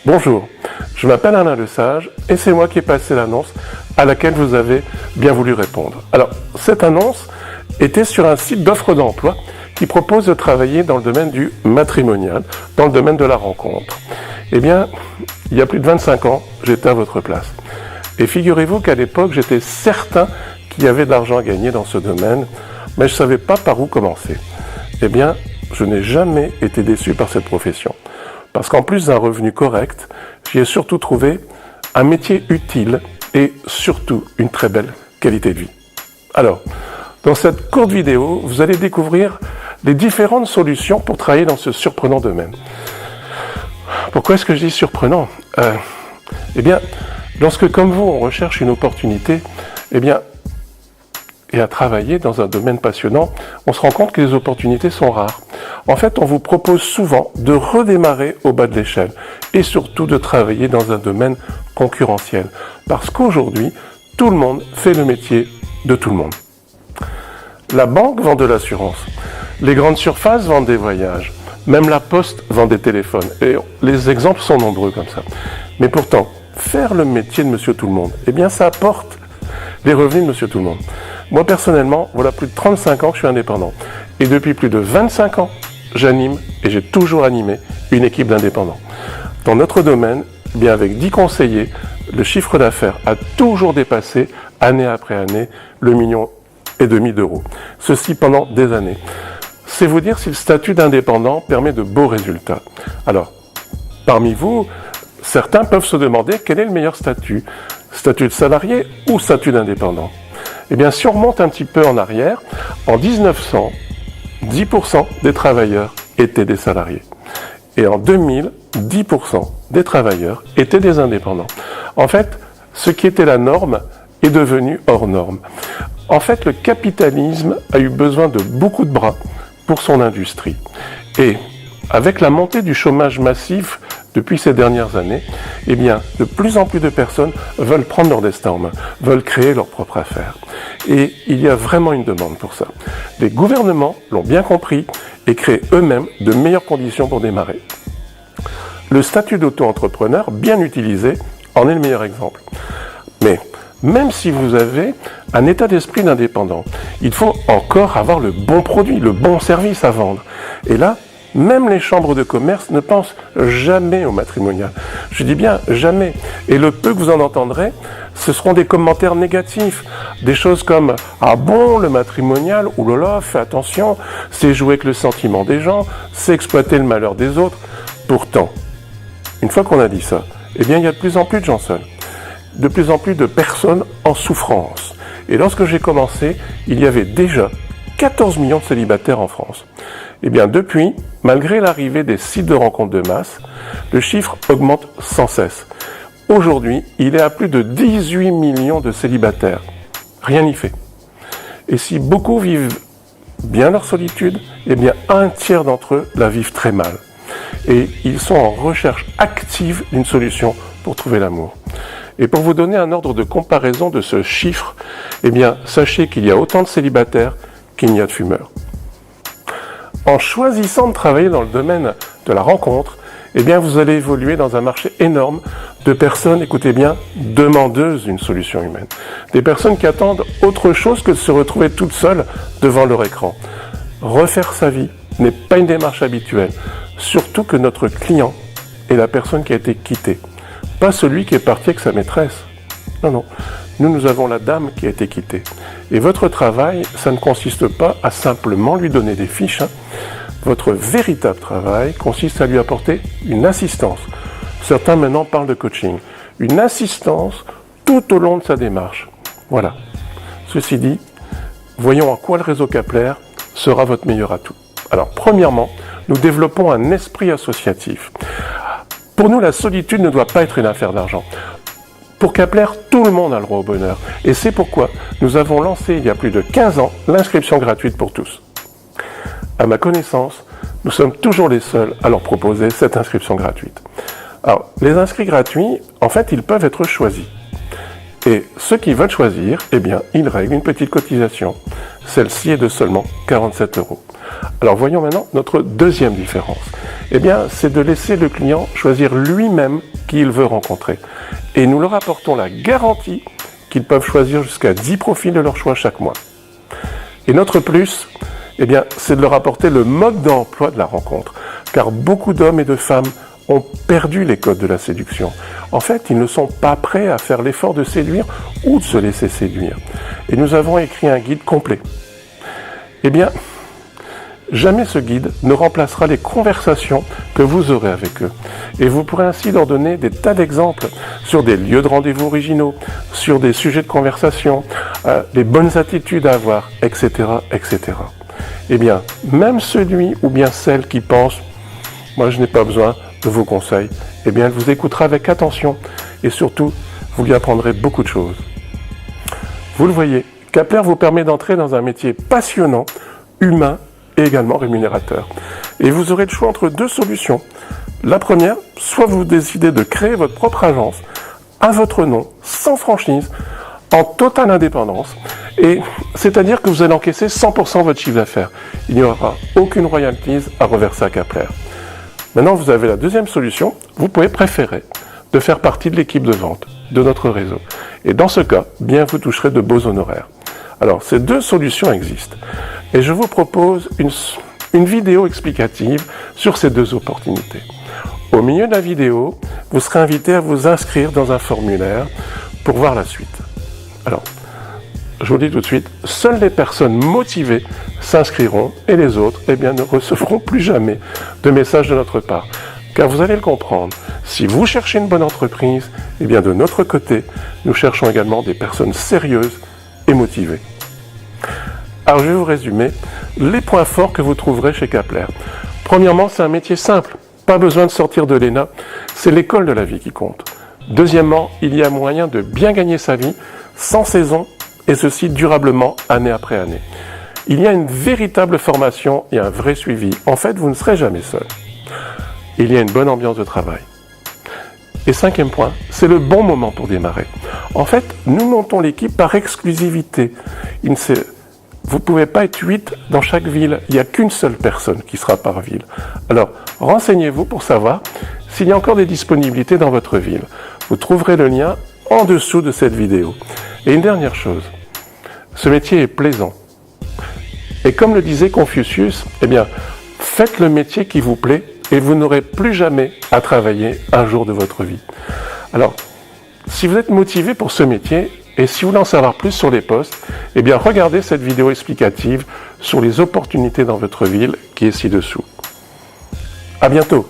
Bonjour, je m'appelle Alain Lesage et c'est moi qui ai passé l'annonce à laquelle vous avez bien voulu répondre. Alors, cette annonce était sur un site d'offre d'emploi qui propose de travailler dans le domaine du matrimonial, dans le domaine de la rencontre. Eh bien, il y a plus de 25 ans, j'étais à votre place. Et figurez-vous qu'à l'époque, j'étais certain qu'il y avait de l'argent à gagner dans ce domaine, mais je ne savais pas par où commencer. Eh bien, je n'ai jamais été déçu par cette profession. Parce qu'en plus d'un revenu correct, j'y ai surtout trouvé un métier utile et surtout une très belle qualité de vie. Alors, dans cette courte vidéo, vous allez découvrir les différentes solutions pour travailler dans ce surprenant domaine. Pourquoi est-ce que je dis surprenant ? Eh bien, lorsque comme vous, on recherche une opportunité, et à travailler dans un domaine passionnant, on se rend compte que les opportunités sont rares. En fait, on vous propose souvent de redémarrer au bas de l'échelle et surtout de travailler dans un domaine concurrentiel. Parce qu'aujourd'hui, tout le monde fait le métier de tout le monde. La banque vend de l'assurance. Les grandes surfaces vendent des voyages. Même la poste vend des téléphones. Et les exemples sont nombreux comme ça. Mais pourtant, faire le métier de Monsieur Tout-le-Monde, eh bien, ça apporte les revenus de Monsieur Tout-le-Monde. Moi, personnellement, voilà plus de 35 ans que je suis indépendant. Et depuis plus de 25 ans, j'anime, et j'ai toujours animé, une équipe d'indépendants. Dans notre domaine, eh bien avec 10 conseillers, le chiffre d'affaires a toujours dépassé, année après année, le 1,5 million d'euros. Ceci pendant des années. C'est vous dire si le statut d'indépendant permet de beaux résultats. Alors, parmi vous, certains peuvent se demander quel est le meilleur statut. Statut de salarié ou statut d'indépendant ? Eh bien, si on remonte un petit peu en arrière, en 1900, 10% des travailleurs étaient des salariés. Et en 2000, 10% des travailleurs étaient des indépendants. En fait, ce qui était la norme est devenu hors norme. En fait, le capitalisme a eu besoin de beaucoup de bras pour son industrie. Et avec la montée du chômage massif depuis ces dernières années, eh bien, de plus en plus de personnes veulent prendre leur destin en main, veulent créer leur propre affaire. Et il y a vraiment une demande pour ça. Les gouvernements l'ont bien compris et créent eux-mêmes de meilleures conditions pour démarrer. Le statut d'auto-entrepreneur, bien utilisé, en est le meilleur exemple. Mais même si vous avez un état d'esprit d'indépendant, il faut encore avoir le bon produit, le bon service à vendre. Et là, même les chambres de commerce ne pensent jamais au matrimonial. Je dis bien jamais. Et le peu que vous en entendrez, ce seront des commentaires négatifs. Des choses comme « Ah bon, le matrimonial, oulala, fais attention, c'est jouer avec le sentiment des gens, c'est exploiter le malheur des autres. » Pourtant, une fois qu'on a dit ça, eh bien il y a de plus en plus de gens seuls. De plus en plus de personnes en souffrance. Et lorsque j'ai commencé, il y avait déjà 14 millions de célibataires en France. Eh bien, depuis, malgré l'arrivée des sites de rencontres de masse, le chiffre augmente sans cesse. Aujourd'hui, il est à plus de 18 millions de célibataires. Rien n'y fait. Et si beaucoup vivent bien leur solitude, eh bien, un tiers d'entre eux la vivent très mal. Et ils sont en recherche active d'une solution pour trouver l'amour. Et pour vous donner un ordre de comparaison de ce chiffre, eh bien, sachez qu'il y a autant de célibataires qu'il n'y a de fumeurs. En choisissant de travailler dans le domaine de la rencontre, eh bien, vous allez évoluer dans un marché énorme de personnes, écoutez bien, demandeuses d'une solution humaine. Des personnes qui attendent autre chose que de se retrouver toutes seules devant leur écran. Refaire sa vie n'est pas une démarche habituelle, surtout que notre client est la personne qui a été quittée, pas celui qui est parti avec sa maîtresse. Non. Nous avons la dame qui a été quittée. Et votre travail, ça ne consiste pas à simplement lui donner des fiches. Votre véritable travail consiste à lui apporter une assistance. Certains maintenant parlent de coaching. Une assistance tout au long de sa démarche. Voilà. Ceci dit, voyons en quoi le réseau Kapler sera votre meilleur atout. Alors, premièrement, nous développons un esprit associatif. Pour nous, la solitude ne doit pas être une affaire d'argent. Pour Kapler, tout le monde a le droit au bonheur. Et c'est pourquoi nous avons lancé il y a plus de 15 ans l'inscription gratuite pour tous. À ma connaissance, nous sommes toujours les seuls à leur proposer cette inscription gratuite. Alors, les inscrits gratuits, en fait, ils peuvent être choisis. Et ceux qui veulent choisir, eh bien, ils règlent une petite cotisation. Celle-ci est de seulement 47 €. Alors, voyons maintenant notre deuxième différence. Eh bien, c'est de laisser le client choisir lui-même qui il veut rencontrer. Et nous leur apportons la garantie qu'ils peuvent choisir jusqu'à 10 profils de leur choix chaque mois. Et notre plus, eh bien, c'est de leur apporter le mode d'emploi de la rencontre. Car beaucoup d'hommes et de femmes ont perdu les codes de la séduction. En fait, ils ne sont pas prêts à faire l'effort de séduire ou de se laisser séduire. Et nous avons écrit un guide complet. Eh bien, jamais ce guide ne remplacera les conversations que vous aurez avec eux. Et vous pourrez ainsi leur donner des tas d'exemples sur des lieux de rendez-vous originaux, sur des sujets de conversation, les bonnes attitudes à avoir, etc., etc. Eh bien, même celui ou bien celle qui pense « moi je n'ai pas besoin de vos conseils », eh bien elle vous écoutera avec attention et surtout, vous lui apprendrez beaucoup de choses. Vous le voyez, Kapler vous permet d'entrer dans un métier passionnant, humain et également rémunérateur. Et vous aurez le choix entre deux solutions. La première, soit vous décidez de créer votre propre agence à votre nom, sans franchise, en totale indépendance, et c'est-à-dire que vous allez encaisser 100% votre chiffre d'affaires. Il n'y aura aucune royalties à reverser à Kapler. Maintenant, vous avez la deuxième solution, vous pouvez préférer de faire partie de l'équipe de vente de notre réseau. Et dans ce cas, bien vous toucherez de beaux honoraires. Alors, ces deux solutions existent. Et je vous propose une vidéo explicative sur ces deux opportunités. Au milieu de la vidéo, vous serez invité à vous inscrire dans un formulaire pour voir la suite. Alors, je vous dis tout de suite, seules les personnes motivées s'inscriront et les autres, eh bien, ne recevront plus jamais de messages de notre part. Car vous allez le comprendre, si vous cherchez une bonne entreprise, eh bien, de notre côté, nous cherchons également des personnes sérieuses et motivées. Alors, je vais vous résumer les points forts que vous trouverez chez Kapler. Premièrement, c'est un métier simple. Pas besoin de sortir de l'ENA. C'est l'école de la vie qui compte. Deuxièmement, il y a moyen de bien gagner sa vie, sans saison, et ceci durablement, année après année. Il y a une véritable formation et un vrai suivi. En fait, vous ne serez jamais seul. Il y a une bonne ambiance de travail. Et cinquième point, c'est le bon moment pour démarrer. En fait, nous montons l'équipe par exclusivité. Vous ne pouvez pas être 8 dans chaque ville. Il n'y a qu'une seule personne qui sera par ville. Alors, renseignez-vous pour savoir s'il y a encore des disponibilités dans votre ville. Vous trouverez le lien en dessous de cette vidéo. Et une dernière chose, ce métier est plaisant. Et comme le disait Confucius, eh bien, faites le métier qui vous plaît et vous n'aurez plus jamais à travailler un jour de votre vie. Alors, si vous êtes motivé pour ce métier, et si vous voulez en savoir plus sur les postes, eh bien regardez cette vidéo explicative sur les opportunités dans votre ville qui est ci-dessous. À bientôt!